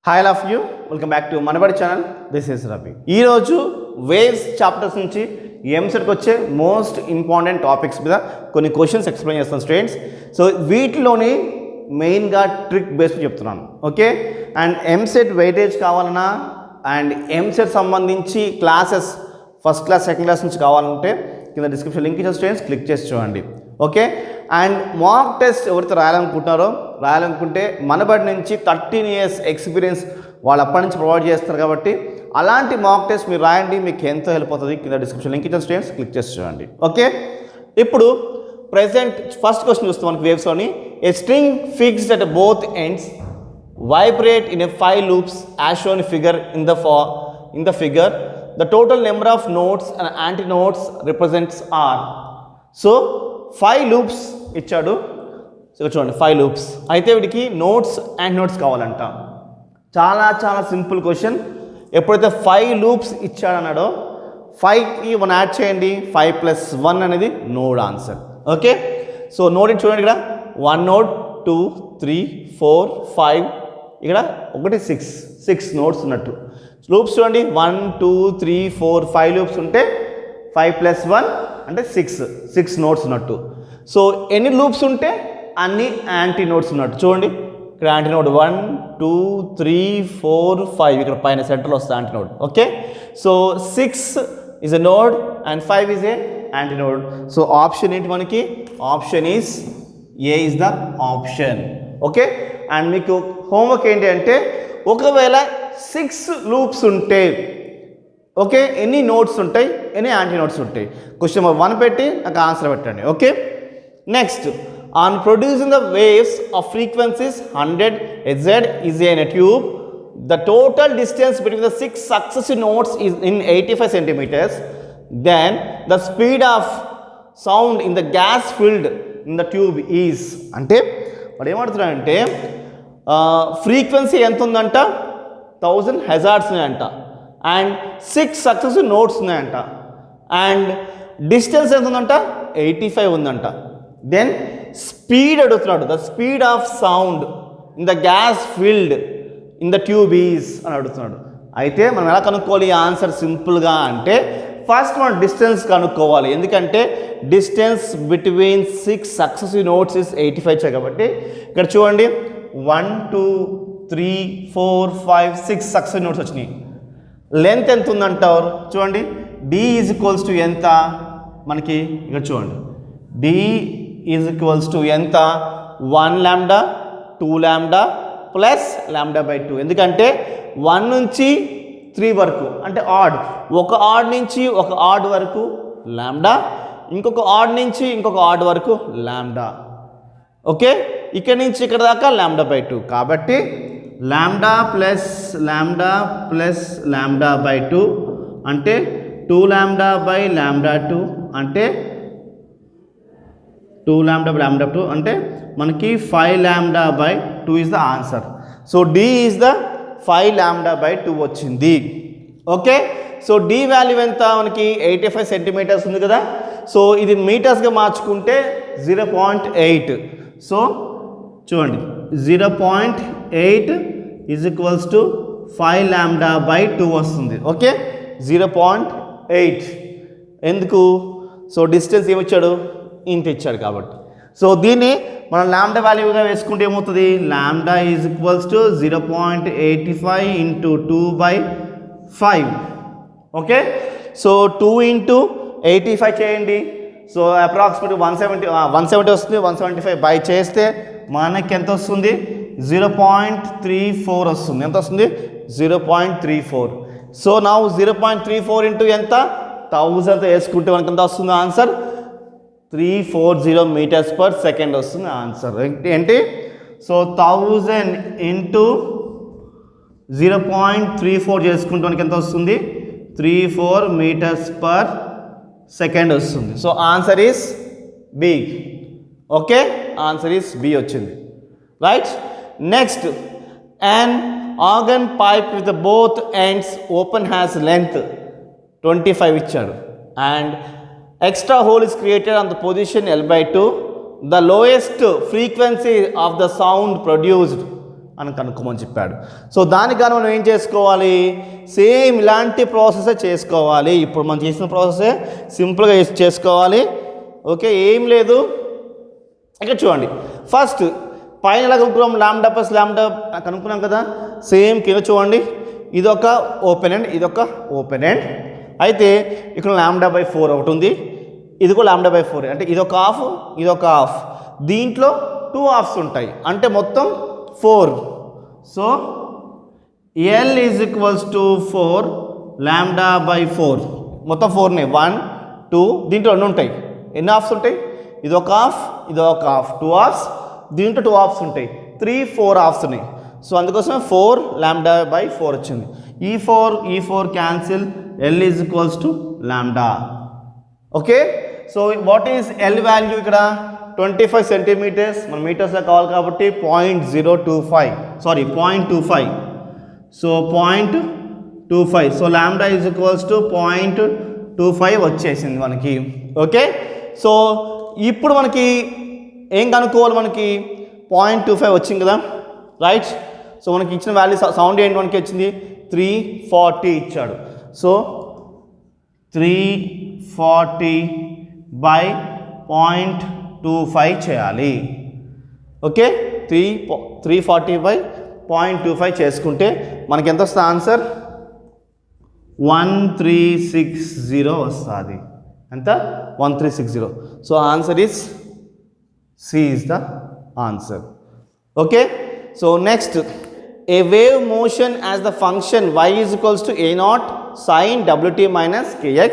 Hi all of you, welcome back to Manabadi channel. This is Ravi. ఈరోజు waves chapters నుంచి ఎంసెట్కి వచ్చే most important topics మీద కొన్ని questions explain చేస్తాను స్టూడెంట్స్. సో వీటిలోని మెయిన్గా ట్రిక్ బేస్డ్ చెప్తున్నాను, ఓకే. అండ్ ఎంసెట్ వెయిటేజ్ కావాలన్నా అండ్ ఎంసెట్ సంబంధించి classes first class second class నుంచి కావాలంటే కింద డిస్క్రిప్షన్ లింక్ ఇచ్చిన స్టూడెంట్స్ క్లిక్ చేసి చూడండి, ఓకే. అండ్ మాక్ టెస్ట్ ఎవరైతే రాయాలనుకుంటే మనబడి నుంచి 13 years ఎక్స్పీరియన్స్ వాళ్ళు అప్పటి నుంచి ప్రొవైడ్ చేస్తారు కాబట్టి అలాంటి మాక్ టెస్ట్ మీరు రాయండి, మీకు ఎంతో హెల్ప్ అవుతుంది. కింద డిస్క్రిప్షన్ లింక్ ఇచ్చిన స్టూడెంట్స్ క్లిక్ చేసి చూడండి, ఓకే. ఇప్పుడు ప్రెసెంట్ ఫస్ట్ క్వశ్చన్ చూస్తాం మనకి వేవ్స్లోని. A string fixed at both ends vibrate in a 5 loops as shown in the figure. The total number of nodes and antinodes represents R. So 5 loops ఇచ్చాడు. So చూడండి 5 loops అయితే వీటికి notes and notes కావాలంట. చాలా simple question. ఎప్పుడైతే 5 loops ఇచ్చాడన్నాడో 5కి 1 add చేయండి, 5 + 1 అనేది node answer, okay. So node చూడండి, ఇక్కడ 1 node 2 3 4 5, ఇక్కడ 1 6 నోడ్స్ ఉన్నట్టు. లూప్స్ చూడండి 1 2 3 4 5 లూప్స్ ఉంటే 5 + 1 అంటే 6 నోడ్స్ ఉన్నట్టు. సో ఎన్ని లూప్స్ ఉంటే అన్ని యాంటీ నోడ్స్ ఉన్నట్టు. చూడండి ఇక్కడ యాంటీ నోడ్ 1 2 3 4 5, ఇక్కడ పైన సెంటర్లో వస్తుంది anti node, okay. So 6 is a node and 5 is a anti node. So option ఏంటి మనకి? Option is A is the option, okay. And మీకు హోంవర్క్ ఏంటి అంటే ఒకవేళ 6 లూప్స్ ఉంటే, ఓకే, ఎన్ని నోట్స్ ఉంటాయి, ఎన్ని యాంటీ నోట్స్ ఉంటాయి? క్వశ్చన్ నెంబర్ 1 పెట్టి నాకు ఆన్సర్ పెట్టండి, okay. Next, on producing the waves of frequencies 100 Hz is in a tube. The total distance between the 6 successive notes is in 85 centimeters. Then the speed of sound in the gas filled in the tube is, అంటే వాడు ఏమంటున్నాడంటే frequency ఎంత ఉందంట? 1000 Hz ఉన్నాయంట and 6 successive notes ఉన్నాయంట and distance ఎంత ఉందంట? 85 ఉందంట. దెన్ స్పీడ్ అడుగుతున్నాడు. The speed of sound in the gas filled in the tube is అని అడుగుతున్నాడు. అయితే మనం ఎలా కనుక్కోవాలి ఆన్సర్ సింపుల్గా అంటే ఫస్ట్ మనం డిస్టెన్స్ కనుక్కోవాలి. ఎందుకంటే distance between 6 successive notes is 85 కాబట్టి ఇక్కడ చూడండి 1 2 3 4 5 6 సక్సెసివ్ నోట్స్ వచ్చినాయి. లెంత్ ఎంత ఉందంటారు? చూడండి D ఈజ్ ఈక్వల్స్ టు ఎంత మనకి? ఇక్కడ చూడండి D ఈజ్ ఈక్వల్స్ టు ఎంత? 1 λ 2 λ ప్లస్ λ/2. ఎందుకంటే 1 నుంచి 3 వరకు అంటే ఆడ్, ఒక ఆడ్ నుంచి ఒక ఆడ్ వరకు లాంబ్డా, ఇంకొక ఆడ్ నుంచి ఇంకొక ఆడ్ వరకు లాంబ్డా, ఓకే. ఇక్కడ నుంచి ఇక్కడ దాకా λ/2 కాబట్టి లాంబ్డా ప్లస్ λ/2 అంటే 2 λ/λ2 అంటే 2 λ/λ2 అంటే మనకి 5 λ/2 is the answer. So D is the 5 λ/2 వచ్చింది, ఓకే. సో D వాల్యూ ఎంత మనకి? 85 సెంటీమీటర్స్ ఉంది కదా. సో ఇది మీటర్స్గా మార్చుకుంటే 0.8. సో చూడండి 0.8 ఈజ్ ఈక్వల్స్ టు 5 λ/2 వస్తుంది, ఓకే. 0.8 ఎందుకు? సో డిస్టెన్స్ ఏమిచ్చాడు? ఇంత ఇచ్చాడు కాబట్టి. సో దీన్ని మనం లాంబ్డా వాల్యూగా వేసుకుంటే ఏమవుతుంది? Lambda is equals to 0.85 × 2/5, okay. So 2 × 85 చేయండి. సో అప్రాక్సిమేట్ 170 వస్తుంది. 175 బై చేస్తే మనకి ఎంత వస్తుంది? 0.34 వస్తుంది. ఎంత వస్తుంది? 0.34. సో నా 0.34 × ఎంత? 1000తో వేసుకుంటే మనకి ఎంత వస్తుంది ఆన్సర్? 340 m/s వస్తుంది ఆన్సర్ ఏంటి? సో 1000 × 0.34 చేసుకుంటే మనకి ఎంత వస్తుంది? 34 m/s వస్తుంది. So answer is B, okay. Answer is B వచ్చింది, right. Next, an organ pipe with both ends open has length 25 ఇచ్చాడు and extra hole is created on the position L/2. The lowest frequency of the sound produced అని కనుక్కోమని చెప్పాడు. So దానికన్నా మనం ఏం చేసుకోవాలి, same ఇలాంటి ప్రాసెసే చేసుకోవాలి. ఇప్పుడు మనం చేసిన ప్రాసెసే సింపుల్గా చేసుకోవాలి. ఓకే, ఏం లేదు. ఇక్కడ చూడండి, ఫస్ట్ పైన ఎలా కనుక్కున్నాం, లాంబ్డా ప్లస్ లాంబ్డా కనుక్కున్నాం కదా. సేమ్ కింద చూడండి, ఇదొక ఓపెన్ ఎండ్, ఇదొక ఓపెన్ ఎండ్. అయితే ఇక్కడ λ/4 ఒకటి ఉంది, ఇది కూడా λ/4. అంటే ఇదొక హాఫ్, ఇదొక హాఫ్. దీంట్లో 2 హాఫ్స్ ఉంటాయి, అంటే మొత్తం 4. So L is equals to 4 λ/4. మొత్తం 4నే, 1 2. దీంట్లో 2 ఉంటాయి. ఎన్ని హాఫ్స్ ఉంటాయి, ఇదొక హాఫ్, ఇదొక హాఫ్, 2 హాఫ్స్. దీంట్లో 2 హాఫ్స్ ఉంటాయి, 3 4 హాఫ్స్ ఉన్నాయి. సో అందుకోసమే 4 λ/4 వచ్చింది. ఈ 4 cancel, L is equals to lambda. Okay, so what is L value ఇక్కడ 25 సెంటీమీటర్స్. మన మీటర్స్లో కావాలి కాబట్టి 0.025, sorry 0.25. So 0.25. So lambda is equals to 0.25 వచ్చేసింది మనకి. ఓకే, సో ఇప్పుడు మనకి ఏం కనుక్కోవాలి, మనకి 0.25 వచ్చింది కదా, రైట్. సో మనకి ఇచ్చిన వాల్యూ సౌండ్ ఏంటి, మనకి వచ్చింది 340 ఇచ్చాడు. సో 340/0.25 చేయాలి. ఓకే, 340/0.25 చేసుకుంటే మనకి ఎంత వస్తుంది ఆన్సర్, 1360 వస్తుంది. ఎంత, 1360. So answer is C is the answer. Okay, so next, a wave motion as the function y is equals to a0 sin wt minus kx.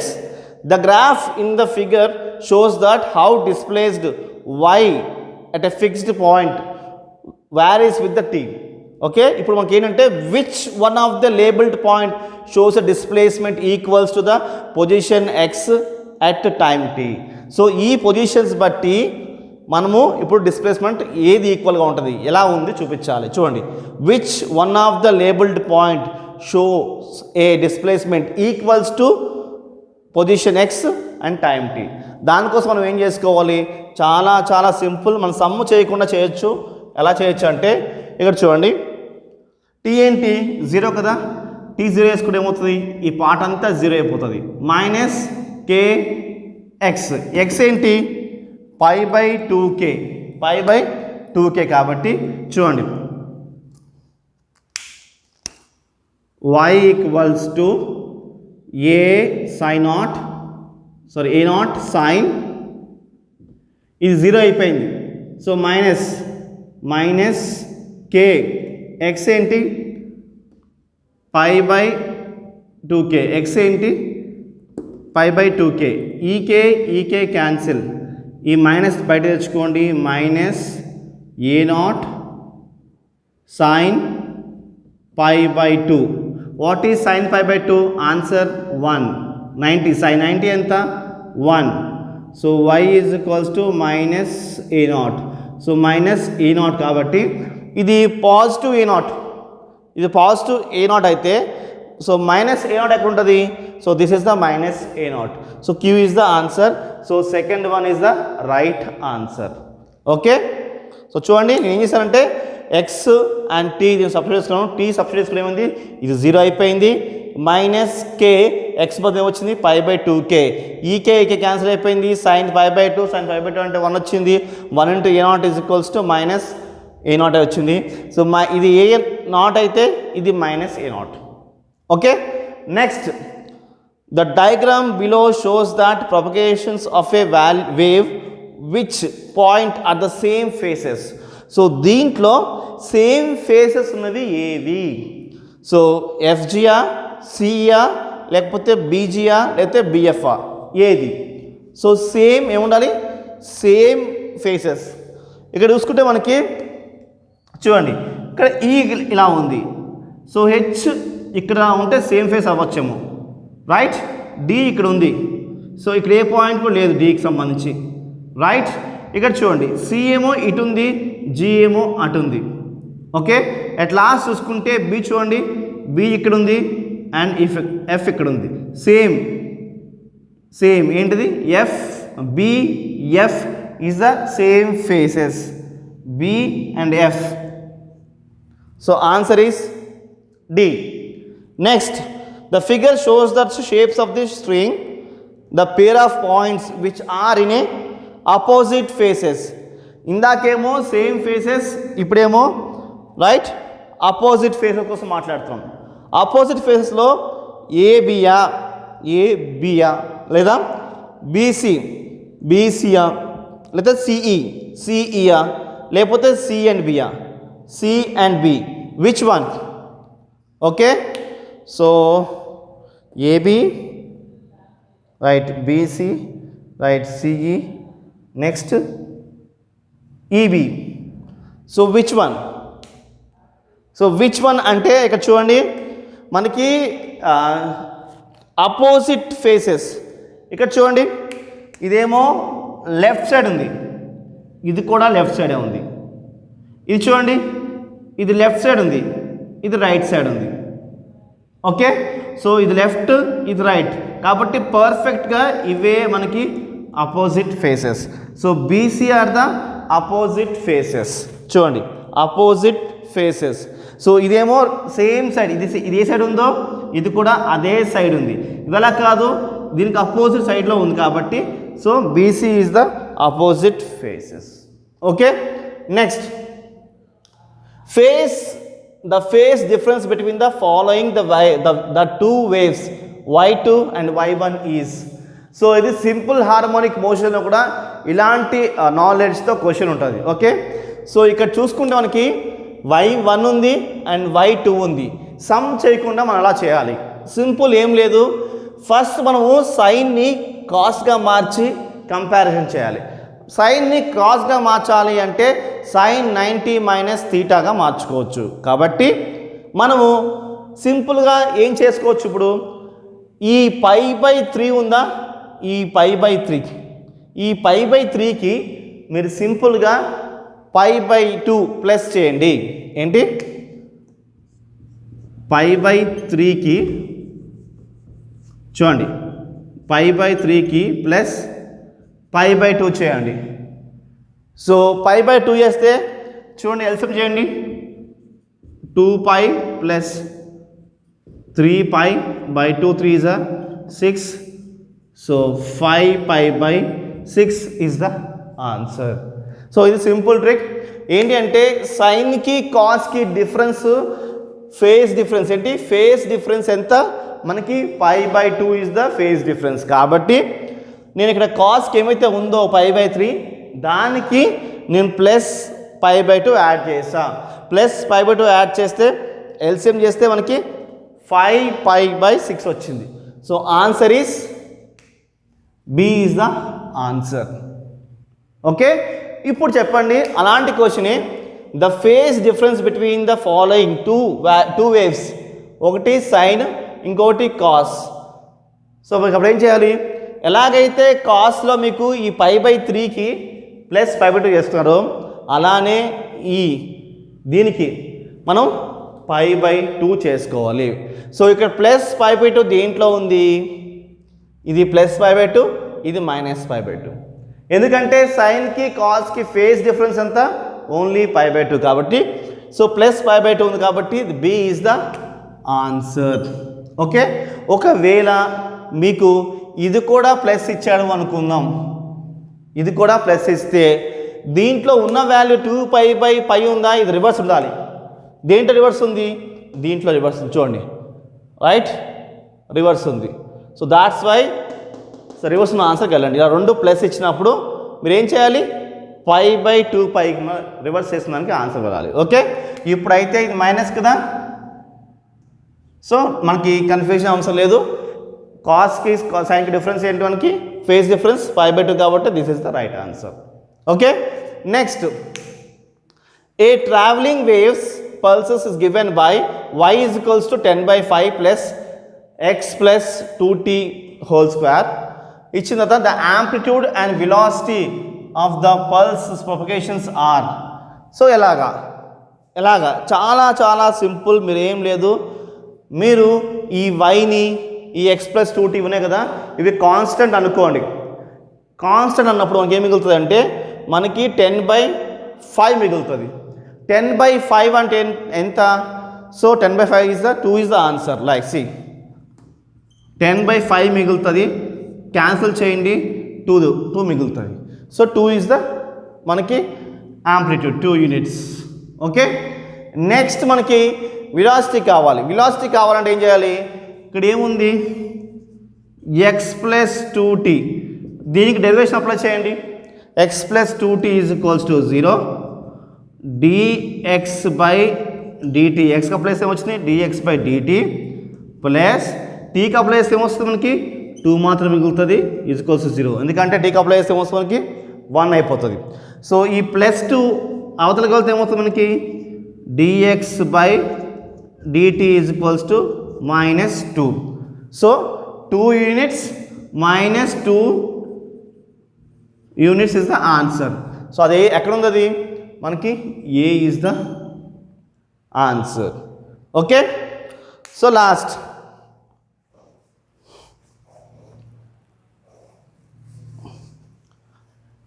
The graph in the figure shows that how displaced y at a fixed point varies with the t. Okay, ఇప్పుడు మనకి ఏంటంటే which one of the labeled point shows a displacement equals to the position x at time t. So ఈ positions బట్టి మనము ఇప్పుడు displacement ఏది ఈక్వల్గా ఉంటుంది, ఎలా ఉంది చూపించాలి. చూడండి, which one of the labelled point shows a displacement equals to position x and time t. దానికోసం మనం ఏం చేసుకోవాలి, చాలా చాలా సింపుల్. మనం సమ్ము చేయకుండా చేయొచ్చు. ఎలా చేయొచ్చు అంటే ఇక్కడ చూడండి, టీ ఏంటి 0 కదా, టీ 0 వేసుకుంటే ఏమవుతుంది, ఈ పార్ట్ అంతా 0 అయిపోతుంది. మైనస్ కే ఎక్స్, ఎక్స్ ఏంటి π/2k, π/2k. కాబట్టి చూడండి, y equals to a0 sin, ఇది 0 అయిపోయింది. సో మైనస్ k, x ఏంటి π/2k, x ఏంటి π/2k. ఈ k క్యాన్సిల్, ఈ మైనస్ బయట తెచ్చుకోండి, minus a0 sin π/2. What is sin π/2? Answer 1. 90, sin 90 ఎంత 1. So y is equals to minus a0. So minus a0 కాబట్టి ఇది పాజిటివ్ a0, ఇది పాజిటివ్ a0 అయితే సో మైనస్ a0 ఎక్కడ ఉంటుంది, so this is the minus a0. So Q is the answer. So second one is the right answer. Okay, so చూడండి నేను ఏం చేశానంటే ఎక్స్ అండ్ టీ దీన్ని సబ్స్టిట్యూట్ చేసుకున్నాను. టీ సబ్స్టిట్యూట్ చేసుకుని ఏమైంది, ఇది 0 అయిపోయింది. మైనస్ కే, ఎక్స్ బదులు వచ్చింది π/2k. ఈ కే క్యాన్సిల్ అయిపోయింది. sin π/2, sin π/2 అంటే 1 వచ్చింది. 1 × a0 is equals to minus a0 వచ్చింది. సో ఇది a0 అయితే ఇది minus a0. Okay, next, the diagram below shows that propagations of a wave which point at the same phases. So దీంట్లో same faces ఉన్నది ఏవి, so ఎఫ్జియా, సియా, లేకపోతే బీజియా, లేకపోతే బిఎఫ్ఆ, ఏది? సో సేమ్ ఏముండాలి, సేమ్ ఫేసెస్. ఇక్కడ చూసుకుంటే మనకి చూడండి, ఇక్కడ ఈ ఇలా ఉంది. సో హెచ్ ఇక్కడ ఉంటే సేమ్ ఫేస్ అవ్వచ్చేమో, రైట్. డి ఇక్కడ ఉంది, సో ఇక్కడ ఏ పాయింట్ కూడా లేదు డికి సంబంధించి, రైట్. ఇక్కడ చూడండి, సి ఏమో ఇటు ఉంది, జి ఏమో అటు ఉంది. ఓకే, అట్ లాస్ట్ చూసుకుంటే బి చూడండి, బి ఇక్కడ ఉంది అండ్ ఎఫ్ ఇక్కడ ఉంది. సేమ్ ఏంటిది, F B F is the same faces, B and F. So answer is D. Next, the figure shows the shapes of the string, the pair of points which are in a opposite faces. ఇందాకేమో same faces, ఇప్పుడేమో right opposite faces కోసం మాట్లాడుతున్నాం. Opposite ఫేసెస్లో ఏబియా లేదా బీసీయా లేదా సిఈయా లేకపోతే C and B, which one? Okay, so AB right, BC right, CE, next EB. So which one అంటే ఇక్కడ చూడండి, మనకి అపోజిట్ ఫేసెస్ ఇక్కడ చూడండి, ఇదేమో లెఫ్ట్ సైడ్ ఉంది, ఇది కూడా లెఫ్ట్ సైడే ఉంది. ఇది చూడండి, ఇది లెఫ్ట్ సైడ్ ఉంది, ఇది రైట్ సైడ్ ఉంది. ఓకే, సో ఇది లెఫ్ట్, ఇది రైట్, కాబట్టి పర్ఫెక్ట్గా ఇవే మనకి opposite faces. So BC are the opposite faces. చూడండి, అపోజిట్ ఫేసెస్. సో ఇదేమో సేమ్ సైడ్, ఇది ఏ సైడ్ ఉందో ఇది కూడా అదే సైడ్ ఉంది. ఇవలా కాదు, దీనికి అపోజిట్ సైడ్లో ఉంది కాబట్టి so BC is the opposite faces. Okay, next, the phase difference between the following the two waves y2 and y1 is. So ఇది సింపుల్ హార్మోనిక్ మోషన్లో కూడా ఇలాంటి నాలెడ్జ్తో క్వశ్చన్ ఉంటుంది. ఓకే, సో ఇక్కడ చూసుకుంటే మనకి y1 ఉంది అండ్ y2 ఉంది. సమ్ చేయకుండా మనం అలా చేయాలి. సింపుల్, ఏం లేదు, ఫస్ట్ మనము సైన్ని కాస్గా మార్చి కంపారిజన్ చేయాలి. సైన్ని కాస్గా మార్చాలి అంటే సైన్ 90 మైనస్ థీటాగా మార్చుకోవచ్చు. కాబట్టి మనము సింపుల్గా ఏం చేసుకోవచ్చు, ఇప్పుడు ఈ π/3 ఉందా, ఈ π/3కి మీరు సింపుల్గా π/2 ప్లస్ చేయండి. ఏంటి, π/3కి చూడండి, π/3కి ప్లస్ π/2 చేయండి. సో π/2 చేస్తే చూడండి, ఎల్సిఎం చేయండి, 2π plus 3π/2, 3 is 6. So 5π/6 is the answer. So ఇది సింపుల్ ట్రిక్. ఏంటి అంటే సైన్కి కాస్కి డిఫరెన్స్, ఫేజ్ డిఫరెన్స్. ఏంటి, ఫేజ్ డిఫరెన్స్ ఎంత మనకి π/2 is the ఫేజ్ డిఫరెన్స్. కాబట్టి నేను ఇక్కడ కాస్కి ఏమైతే ఉందో π/3 దానికి నేను ప్లస్ π/2 యాడ్ చేసా. ప్లస్ π/2 యాడ్ చేస్తే ఎల్సిఎం చేస్తే మనకి 5π/6 వచ్చింది. So answer is B is the answer. Okay, ఇప్పుడు చెప్పండి అలాంటి క్వశ్చనే, the phase difference between the following two waves, ఒకటి సైన్ ఇంకొకటి కాస్. సో మీకు అప్పుడు ఏం చేయాలి, ఎలాగైతే కాస్లో మీకు ఈ π/3కి ప్లస్ π/2 చేస్తున్నారో అలానే ఈ దీనికి మనం π/2 చేసుకోవాలి. సో ఇక్కడ ప్లస్ π/2 దేంట్లో ఉంది, ఇది ప్లస్ π/2, ఇది మైనస్ π/2. ఎందుకంటే సైన్కి కాస్కి ఫేజ్ డిఫరెన్స్ ఎంత, ఓన్లీ π/2 కాబట్టి సో ప్లస్ π/2 ఉంది కాబట్టి B is the answer. Okay, ఒకవేళ మీకు ఇది కూడా ప్లస్ ఇచ్చాడు అనుకుందాం, ఇది కూడా ప్లస్ ఇస్తే దీంట్లో ఉన్న వాల్యూ 2π/π ఉందా, ఇది రివర్స్ ఉండాలి. దేంట్లో రివర్స్ ఉంది, దీంట్లో రివర్స్ ఉంది. చూడండి, రైట్, రివర్స్ ఉంది. So that's why so reverse ఉన్న ఆన్సర్కి వెళ్ళండి. ఇలా రెండు ప్లస్ ఇచ్చినప్పుడు మీరు ఏం చేయాలి, π/2πకి రివర్స్ చేసిన దానికి ఆన్సర్ వెళ్ళాలి. ఓకే, ఇప్పుడైతే ఇది మైనస్ కదా, సో మనకి కన్ఫ్యూజన్ అవసరం లేదు. కాస్కి సైన్కి డిఫరెన్స్ ఏంటి, మనకి ఫేజ్ డిఫరెన్స్ π/2 కాబట్టి this is the right answer. Okay, next, A travelling waves pulses is given by y is equals to 10/5 plus x plus 2t whole square. ఇచ్చిన తర్వాత the amplitude and velocity of the pulse propagations are. So ఎలాగా చాలా చాలా simple. మీరు ఏం లేదు, మీరు ఈ yని ఈ x plus 2t ఉన్నాయి కదా, ఇవి కాన్స్టెంట్ అనుకోండి. కాన్స్టెంట్ అన్నప్పుడు మనకి ఏం మిగులుతుంది అంటే మనకి 10/5 మిగులుతుంది. 10/5 అంటే ఎంత? So 10/5 is the 2 is the answer. Like see 10/5 మిగులుతుంది, క్యాన్సిల్ చేయండి, 2 మిగులుతుంది. సో 2 is the మనకి యాంప్లిట్యూడ్ 2 యూనిట్స్. ఓకే, నెక్స్ట్ మనకి వెలాసిటీ కావాలి. వెలాసిటీ కావాలంటే ఏం చేయాలి? ఇక్కడ ఏముంది? x + 2t, దీనికి డెరివేషన్ అప్లై చేయండి. x + 2t is equals to 0 dx/dt. x కా ప్లేస్ ఏమొచ్చింది? dx/dt ప్లస్ t కా ప్లేస్ ఏమొస్తుంది మనకి? 2 మాత్రం మిగులుతుంది ఈజ్ ఈక్వల్స్ టు 0. ఎందుకంటే t కా ప్లేస్ ఏమొస్తుంది మనకి? 1 అయిపోతుంది. సో ఈ +2 అవతలకి వెళ్తే ఏమవుతుంది మనకి? dx/dt is equals to -2. So 2 units -2 units is the answer. So అది ఎక్కడ ఉంది? అది మనకి A is the answer. Okay, so last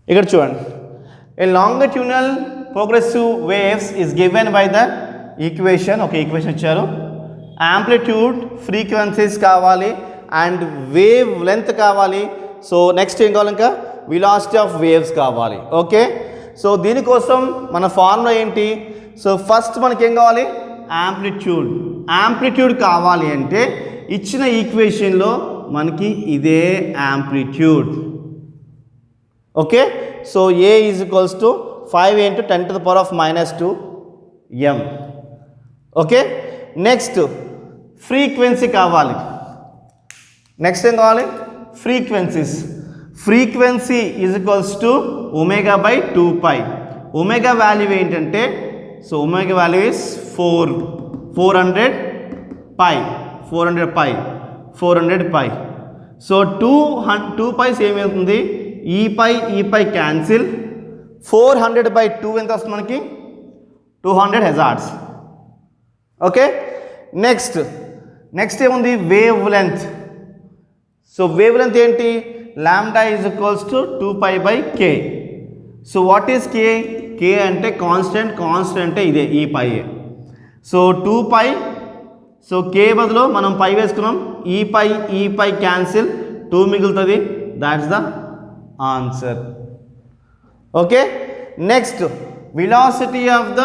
ఇక్కడ చూడండి. A longitudinal progressive waves is given by the equation. ఒక ఈక్వేషన్ ఇచ్చారు. యాంప్లిట్యూడ్, ఫ్రీక్వెన్సీస్ కావాలి అండ్ వేవ్ లెంత్ కావాలి. సో నెక్స్ట్ ఏం కావాలి? ఇంకా వెలాసిటీ ఆఫ్ వేవ్స్ కావాలి. ఓకే, సో దీనికోసం మన ఫార్ములా ఏంటి? సో ఫస్ట్ మనకి ఏం కావాలి? యాంప్లిట్యూడ్. యాంప్లిట్యూడ్ కావాలి అంటే ఇచ్చిన ఈక్వేషన్లో మనకి ఇదే amplitude. Okay, so A is equals to 5 × 10⁻⁻2 m. Okay, next frequency కావాలి. నెక్స్ట్ ఏం కావాలి? Frequencies. Frequency is equals to ω/2π. Omega value ఏంటంటే, so omega value is 400π. So 2π ఏమవుతుంది? ఈ π క్యాన్సిల్. 400/2 ఎంత వస్తుంది మనకి? 200 హెజార్డ్స్. ఓకే, నెక్స్ట్ ఏముంది? Wave length. So wave length ఏంటి? Lambda is equals to 2π/k. So what is k? k అంటే constant అంటే ఇదే ఈ π. సో 2π, సో k బదులు మనం π వేసుకున్నాం. ఈ π క్యాన్సిల్, 2 మిగులుతుంది. That's the answer. Okay, next velocity of the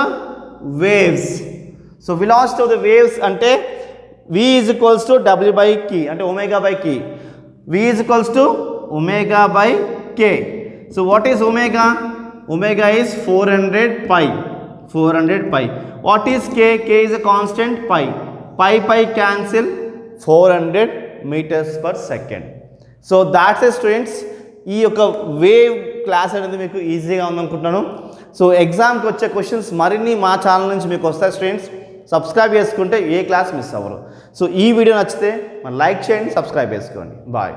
waves. So velocity of the waves అంటే v is equals to w/k అంటే ω/k. v is equals to ω/k. So what is omega? Omega is 400π. What is k? k is a constant π cancel, 400 m/s. So that's A students. ఈ యొక్క wave class అనేది మీకు ఈజీగా ఉందనుకుంటున్నాను. So ఎగ్జామ్కి వచ్చే questions మరిన్ని మా ఛానల్ నుంచి మీకు వస్తాయి స్టూడెంట్స్. సబ్స్క్రైబ్ చేసుకుంటే ఏ క్లాస్ మిస్ అవ్వరు. సో ఈ వీడియో నచ్చితే లైక్ చేయండి, సబ్స్క్రైబ్ చేసుకోండి. బాయ్.